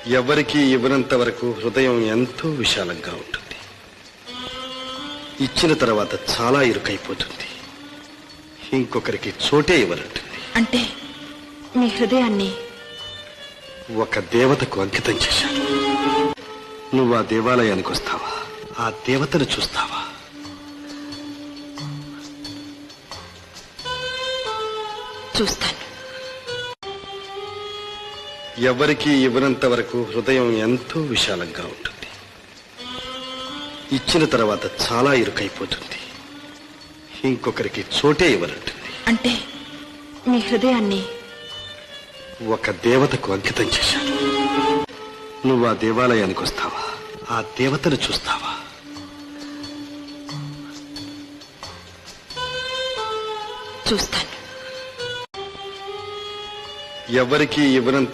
ఎవరికి ఇవ్వనంత వరకు హృదయం ఎంతో విశాలంగా ఉంటుంది. ఇచ్చిన తర్వాత చాలా ఇరుకైపోతుంది. ఇంకొకరికి చోటే ఇవ్వనంటుంది. అంటే మీ హృదయాన్ని ఒక దేవతకు అంకితం చేశాను. నువ్వు ఆ దేవాలయానికి వస్తావా? ఆ దేవతను చూస్తావా? చూస్తాను. ఎవరికి ఇవ్వనంత వరకు హృదయం ఎంతో విశాలంగా ఉంటుంది. ఇచ్చిన తర్వాత చాలా ఇరుకైపోతుంది. ఇంకొకరికి చోటే ఇవ్వనంటుంది. అంటే మీ హృదయాన్ని ఒక దేవతకు అంకితం చేశాను. నువ్వు ఆ దేవాలయానికి వస్తావా? ఆ దేవతను చూస్తావా? చూస్తాను. ఎవరికి ఇవ్వనంత